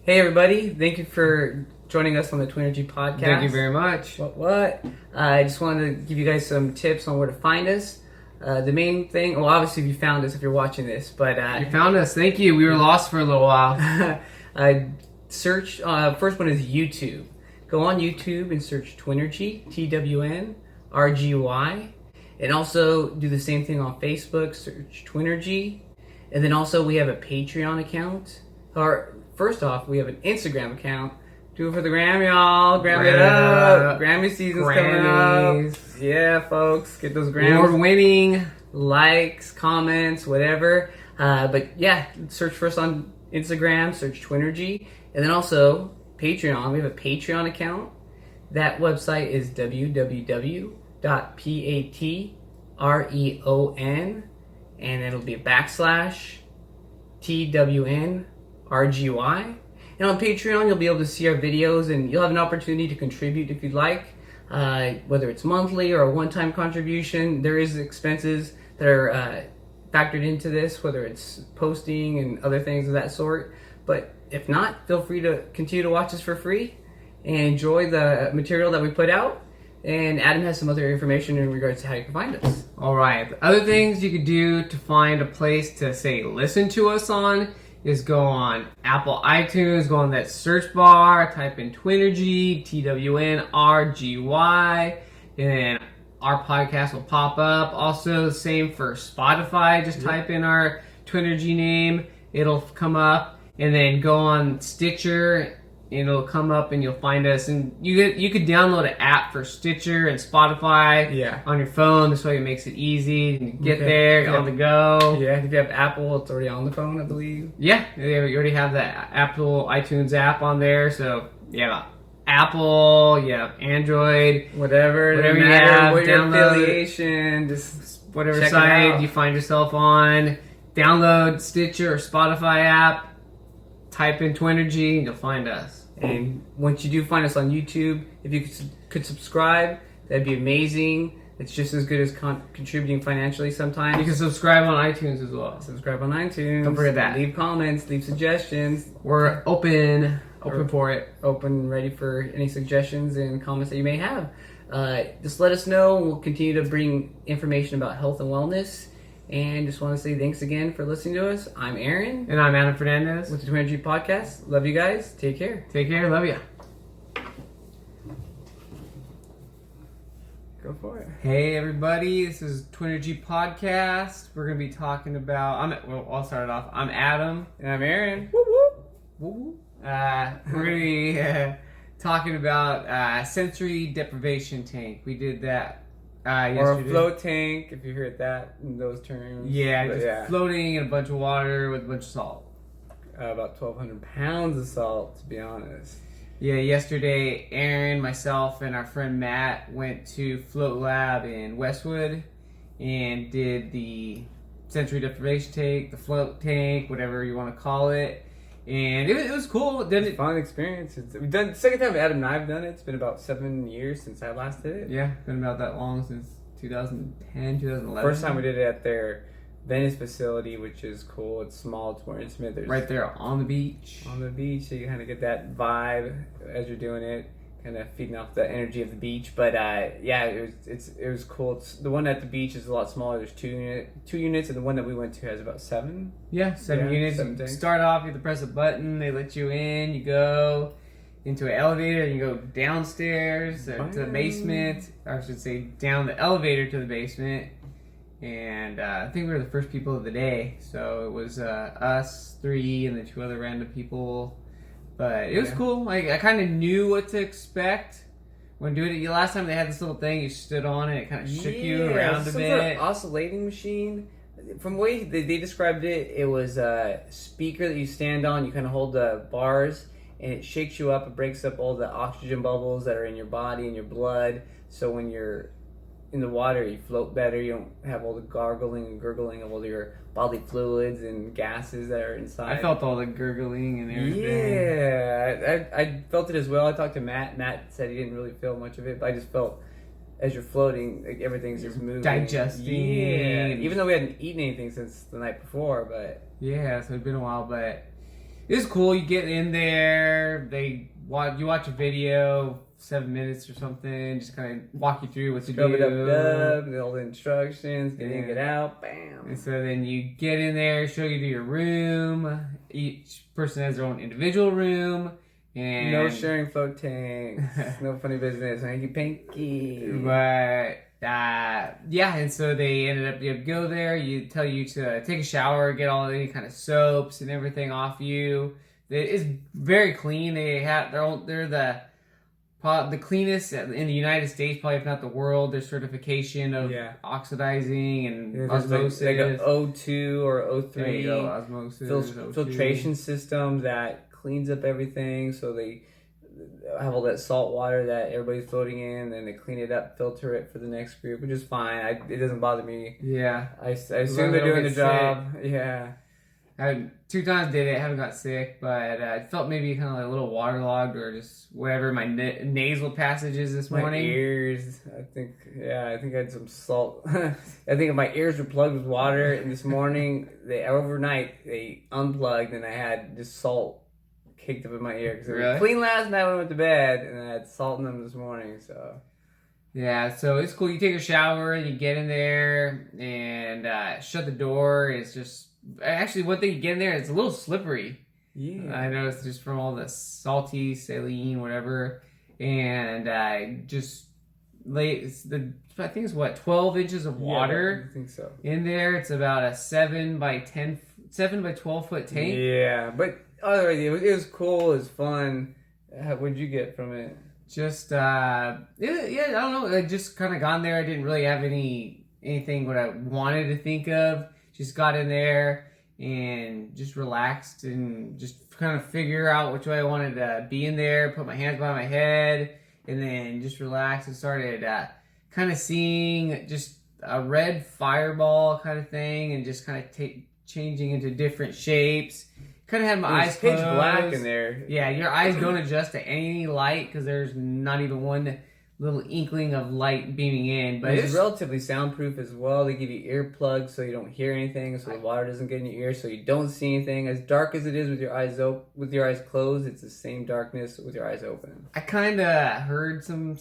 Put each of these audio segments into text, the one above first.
Hey everybody, thank you for joining us on the TWNRGY Podcast. Thank you very much. What? I just wanted to give you guys some tips on where to find us. The main thing, well, obviously you found us if you're watching this, but... you found us, thank you. We were lost for a little while. Search, first one is YouTube. Go on YouTube and search TWNRGY, TWNRGY. And also do the same thing on Facebook, search TWNRGY. And then also we have a Patreon account. Or first off, we have an Instagram account. Do it for the gram, y'all. Gram it up. Grammy season's coming up. Yeah, folks. Get those grams. Award-winning. Likes, comments, whatever. But yeah, search for us on Instagram. Search TWNRGY. And then also Patreon. We have a Patreon account. That website is www.patreon. And it'll be /TWNRGY. And on Patreon, you'll be able to see our videos, and you'll have an opportunity to contribute if you'd like, whether it's monthly or a one-time contribution. There is expenses that are factored into this, whether it's posting and other things of that sort. But if not, feel free to continue to watch us for free and enjoy the material that we put out. And Adam has some other information in regards to how you can find us. All right. The other things you could do to find a place to, say, listen to us on is go on Apple iTunes, go on that search bar, type in TWNRGY, TWNRGY, and then our podcast will pop up. Also, the same for Spotify. Just type in our TWNRGY name. It'll come up. And then go on Stitcher. It'll come up and you'll find us, and you could download an app for Stitcher and Spotify on your phone. This way it makes it easy. You get there, on the go. Yeah, if you have Apple, it's already on the phone, I believe. Yeah, you already have the Apple iTunes app on there. So yeah, Apple, Android, whatever you have, what download your affiliation, just whatever site you find yourself on. Download Stitcher or Spotify app. Type in TWNRGY and you'll find us. And once you do find us on YouTube, if you could subscribe, that'd be amazing. It's just as good as contributing financially sometimes. You can subscribe on iTunes as well. Subscribe on iTunes. Don't forget that. Leave comments, leave suggestions. We're open for it. Open, ready for any suggestions and comments that you may have. Just let us know. We'll continue to bring information about health and wellness. And just want to say thanks again for listening to us. I'm Aaron. And I'm Adam Fernandez. With the TWNRGY Podcast. Love you guys. Take care. Take care. Love you. Go for it. Hey, everybody. This is TWNRGY Podcast. We're going to be talking about... I'll start it off. I'm Adam. And I'm Aaron. Woo woo. Woo woo. We're going to be talking about sensory deprivation tank. We did that. Or a float tank, if you heard that in those terms. Yeah, floating in a bunch of water with a bunch of salt. About 1,200 pounds of salt, to be honest. Yeah, yesterday, Aaron, myself, and our friend Matt went to Float Lab in Westwood and did the sensory deprivation tank, the float tank, whatever you want to call it. And it was cool. It's a fun experience. We've done the second time Adam and I have done it. It's been about 7 years since I last did it. Yeah, been about that long, since 2010, 2011. First time we did it at their Venice facility, which is cool. It's small, it's more intimate. There's right there on the beach. On the beach, so you kind of get that vibe as you're doing it, kind of feeding off the energy of the beach. But it was cool. The one at the beach is a lot smaller. There's two units, and the one that we went to has about 7. Yeah, 7 units. You start off, you have to press a button. They let you in. You go into an elevator, and you go downstairs to the basement. Or I should say, down the elevator to the basement. And I think we were the first people of the day. So it was us 3 and then 2 other random people. But it was cool. I kind of knew what to expect when doing it. Last time they had this little thing you stood on and it kind of shook you around a bit. Sort of oscillating machine. From the way they described it, it was a speaker that you stand on. You kind of hold the bars and it shakes you up. It breaks up all the oxygen bubbles that are in your body and your blood. So when you're in the water, you float better. You don't have all the gargling and gurgling of all your bodily fluids and gases that are inside. I felt all the gurgling and everything. Yeah, I felt it as well. I talked to Matt. Matt said he didn't really feel much of it, but I just felt as you're floating, like everything's just moving. Digesting. Yeah, even though we hadn't eaten anything since the night before, but... Yeah, so it's been a while, but... it's cool. You get in there, you watch a video, 7 minutes or something, just kind of walk you through what to do. All the instructions, get in, get out, bam. And so then you get in there, show you to your room. Each person has their own individual room. And no sharing float tanks, no funny business, hanky panky. But and so they ended up, you go there, you tell you to take a shower, get all any kind of soaps and everything off you. It's very clean. They're the cleanest in the United States, probably if not the world. Their certification of oxidizing and osmosis, like an O2 or O3. There you go, osmosis, filtration system that cleans up everything. So they have all that salt water that everybody's floating in, and they clean it up, filter it for the next group, which is fine. It doesn't bother me. Yeah, I assume they're doing the job. Yeah. I 2 times did it, haven't got sick, but I felt maybe kind of like a little waterlogged or just whatever my nasal passages this morning. My ears, I think I had some salt. I think my ears were plugged with water, and this morning, overnight, they unplugged, and I had just salt caked up in my ear. Because it was clean last night when I went to bed, and I had salt in them this morning, so... Yeah, so it's cool. You take a shower, and you get in there, and shut the door. It's just... Actually, one thing you get in there, it's a little slippery. Yeah. I noticed just from all the salty, saline, whatever. And I just I think it's 12 inches of water. I think so. In there. It's about a 7 by 12 foot tank. Yeah, but otherwise, it was cool. It was fun. What'd you get from it? Just, I don't know. I just kind of gone there. I didn't really have anything what I wanted to think of. Just got in there and just relaxed and just kind of figure out which way I wanted to be in there, put my hands behind my head, and then just relax and started kind of seeing just a red fireball kind of thing and just kind of changing into different shapes. Kind of had my eyes closed. Pitch black in there. Yeah, your eyes don't adjust to any light because there's not even one little inkling of light beaming in. But it's relatively soundproof as well. They give you earplugs so you don't hear anything, so the water doesn't get in your ear, so you don't see anything. As dark as it is with your eyes closed, it's the same darkness with your eyes open. I kind of heard some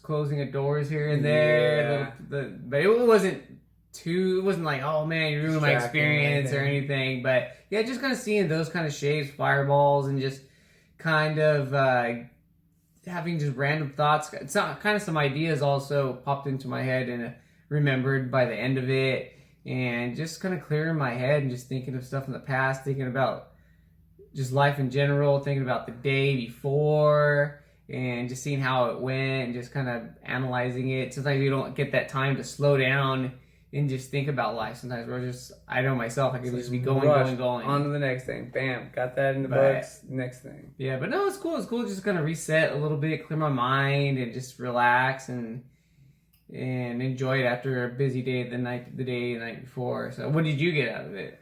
closing of doors here and there, but it wasn't too. It wasn't like, oh man, you ruined my experience or anything. But yeah, just kind of seeing those kind of shapes, fireballs, and just kind of. Having just random thoughts. It's not, kind of some ideas also popped into my head and remembered by the end of it, and just kind of clearing my head and just thinking of stuff in the past, thinking about just life in general, thinking about the day before, and just seeing how it went and just kind of analyzing it. Sometimes you don't get that time to slow down and just think about life. Sometimes I know myself, I can just be going. On to the next thing. Bam, got that in the books. Next thing. Yeah, but no, it's cool. It's cool just kind of reset a little bit, clear my mind, and just relax and enjoy it after a busy day the night before. So what did you get out of it?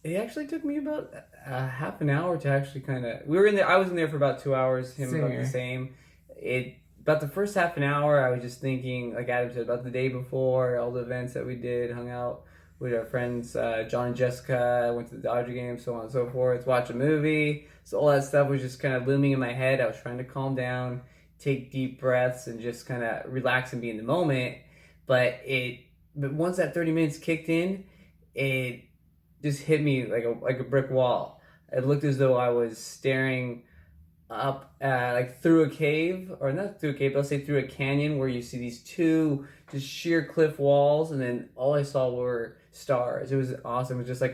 It actually took me about half an hour to actually kind of... I was in there for about 2 hours, about the same. About the first half an hour, I was just thinking, like Adam said, about the day before, all the events that we did, hung out with our friends, John and Jessica, went to the Dodger game, so on and so forth, watched a movie. So all that stuff was just kind of looming in my head. I was trying to calm down, take deep breaths, and just kind of relax and be in the moment. But once that 30 minutes kicked in, it just hit me like a brick wall. It looked as though I was staring up through a cave, or not through a cave, but let's say through a canyon where you see these two just sheer cliff walls, and then all I saw were stars. It was awesome. It was just like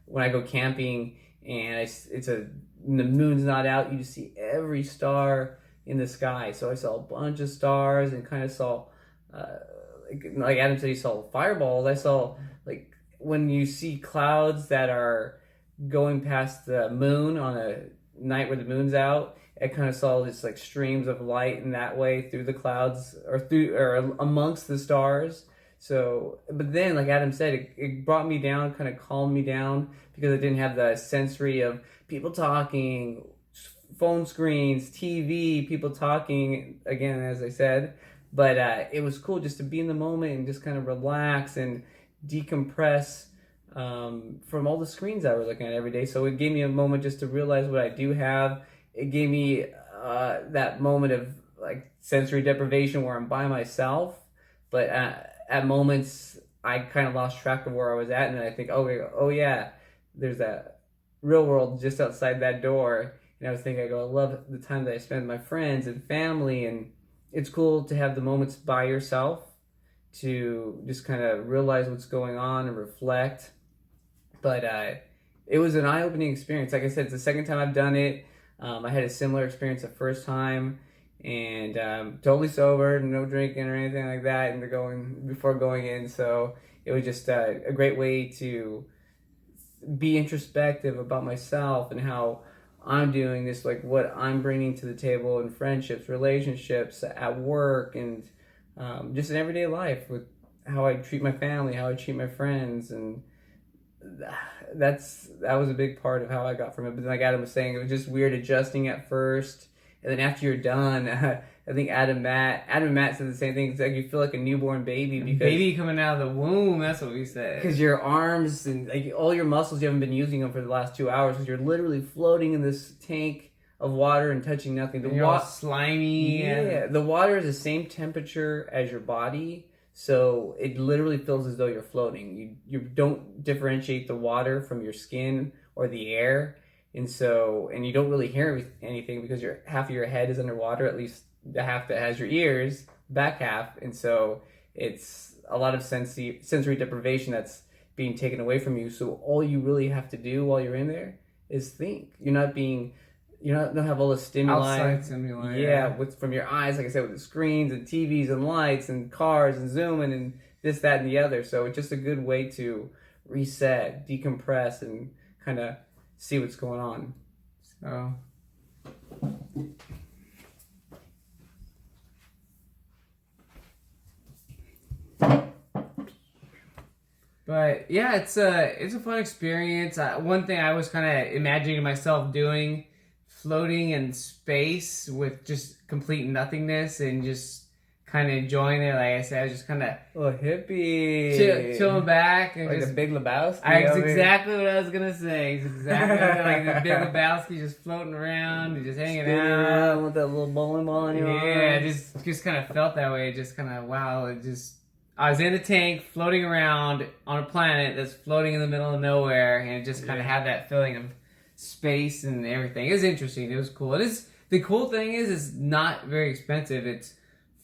when I go camping and the moon's not out, you just see every star in the sky. So I saw a bunch of stars and kind of saw like Adam said, he saw fireballs. I saw like when you see clouds that are going past the moon on a night where the moon's out, I kind of saw this like streams of light in that way through the clouds or amongst the stars. So, but then like Adam said, it brought me down, kind of calmed me down, because I didn't have the sensory of people talking, phone screens, TV, people talking again, as I said. But it was cool just to be in the moment and just kind of relax and decompress from all the screens I was looking at every day. So it gave me a moment just to realize what I do have. It gave me that moment of like sensory deprivation where I'm by myself, but at moments I kind of lost track of where I was at, and then I think, oh yeah, there's that real world just outside that door. And I was thinking, I love the time that I spend with my friends and family, and it's cool to have the moments by yourself to just kind of realize what's going on and reflect. But it was an eye-opening experience. Like I said, it's the second time I've done it. I had a similar experience the first time, and totally sober, no drinking or anything like that, and before going in. So it was just a great way to be introspective about myself and how I'm doing this, like what I'm bringing to the table in friendships, relationships, at work, and just in everyday life with how I treat my family, how I treat my friends, and that was a big part of how I got from it. But like Adam was saying, it was just weird adjusting at first, and then after you're done, I think Adam and Matt said the same thing. It's like you feel like a newborn baby because baby coming out of the womb. That's what we said. Because your arms and like all your muscles, you haven't been using them for the last 2 hours because you're literally floating in this tank of water and touching nothing. You're all slimy. Yeah, the water is the same temperature as your body. So it literally feels as though you're floating. You don't differentiate the water from your skin or the air, and you don't really hear anything because half of your head is underwater, at least the half that has your ears, back half, and so it's a lot of sensory deprivation that's being taken away from you. So all you really have to do while you're in there is think. You don't have all the stimuli. Outside stimuli. Yeah, from your eyes, like I said, with the screens and TVs and lights and cars and zooming and this, that, and the other. So it's just a good way to reset, decompress, and kind of see what's going on. So. But yeah, it's a fun experience. One thing I was kind of imagining myself doing, floating in space with just complete nothingness and just kind of enjoying it. Like I said, I was just kind of hippie, chilling back and like just the Big Lebowski. That's exactly what I was gonna say. It's exactly like the Big Lebowski, just floating around and just hanging out with that little bowling ball in your arm. Yeah, just kind of felt that way. Just kind of wow. I was in the tank, floating around on a planet that's floating in the middle of nowhere, and it just kind of had that feeling of space and everything. It was interesting. It was cool. The cool thing is it's not very expensive. It's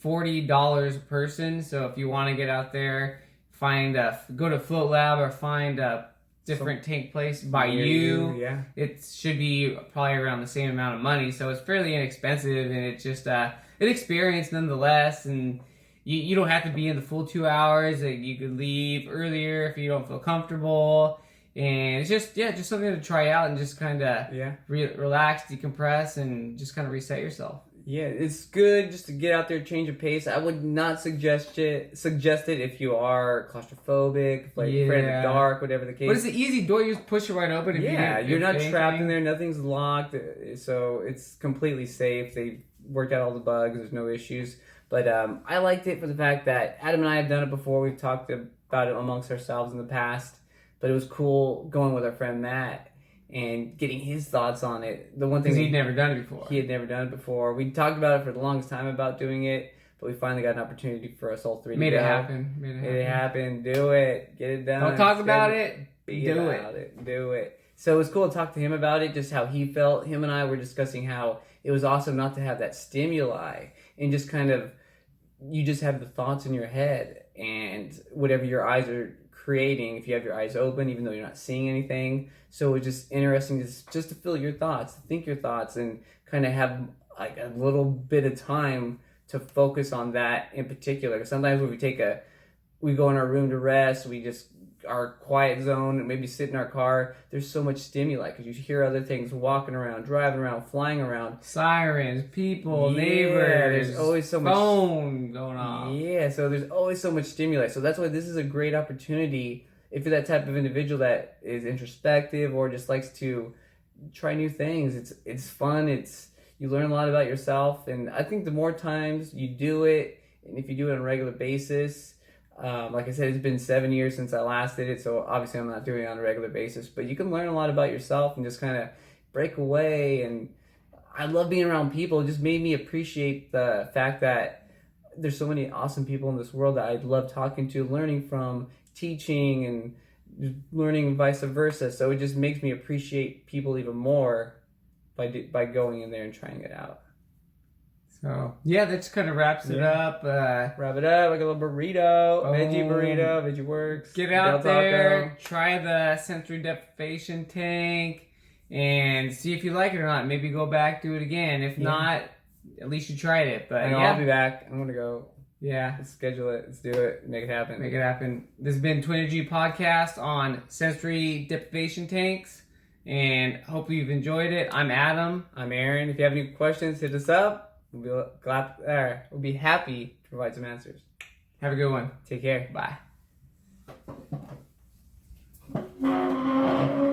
$40 a person. So if you want to get out there, go to Float Lab or find a different tank place by you. Yeah. It should be probably around the same amount of money. So it's fairly inexpensive, and it's just an experience nonetheless. And you don't have to be in the full 2 hours. You could leave earlier if you don't feel comfortable. And it's just something to try out and just kind of relax, decompress, and just kind of reset yourself. Yeah, it's good just to get out there, change of pace. I would not suggest it if you are claustrophobic, afraid of the dark, whatever the case. But it's an easy door. You just push it right open. You're not trapped in there. Nothing's locked. So it's completely safe. They worked out all the bugs. There's no issues. But I liked it for the fact that Adam and I have done it before. We've talked about it amongst ourselves in the past. But it was cool going with our friend Matt and getting his thoughts on it. The one thing he'd never done it before. He had never done it before. We talked about it for the longest time about doing it, but we finally got an opportunity for us all three to Made go. it happen. Made it happen. Do it. Get it done. Don't talk about it. Do it. So it was cool to talk to him about it, just how he felt. Him and I were discussing how it was awesome not to have that stimuli and just kind of, you just have the thoughts in your head and whatever your eyes are creating, if you have your eyes open, even though you're not seeing anything. So it's just interesting just to feel your thoughts, to think your thoughts, and kind of have like a little bit of time to focus on that in particular. Sometimes when we go in our room to rest, our quiet zone, and maybe sit in our car, there's so much stimuli because you hear other things walking around, driving around, flying around. Sirens, people, neighbors. There's always so much phone going on. Yeah, so there's always so much stimuli. So that's why this is a great opportunity if you're that type of individual that is introspective or just likes to try new things. It's fun. You learn a lot about yourself, and I think the more times you do it, and if you do it on a regular basis, Like I said, it's been 7 years since I last did it, so obviously I'm not doing it on a regular basis. But you can learn a lot about yourself and just kind of break away. And I love being around people. It just made me appreciate the fact that there's so many awesome people in this world that I love talking to, learning from, teaching, and learning and vice versa. So it just makes me appreciate people even more by going in there and trying it out. So yeah, that just kind of wraps it up. Wrap it up like a little burrito, veggie works. Get out there, try the sensory deprivation tank, and see if you like it or not. Maybe go back, do it again. If not, at least you tried it. But I'll be back. I'm gonna go. Yeah. Let's schedule it. Let's do it. Make it happen. Make it happen. This has been TWNRGY Podcast on sensory deprivation tanks, and hope you've enjoyed it. I'm Adam. I'm Aaron. If you have any questions, hit us up. We'll be happy to provide some answers. Have a good one. Take care. Bye.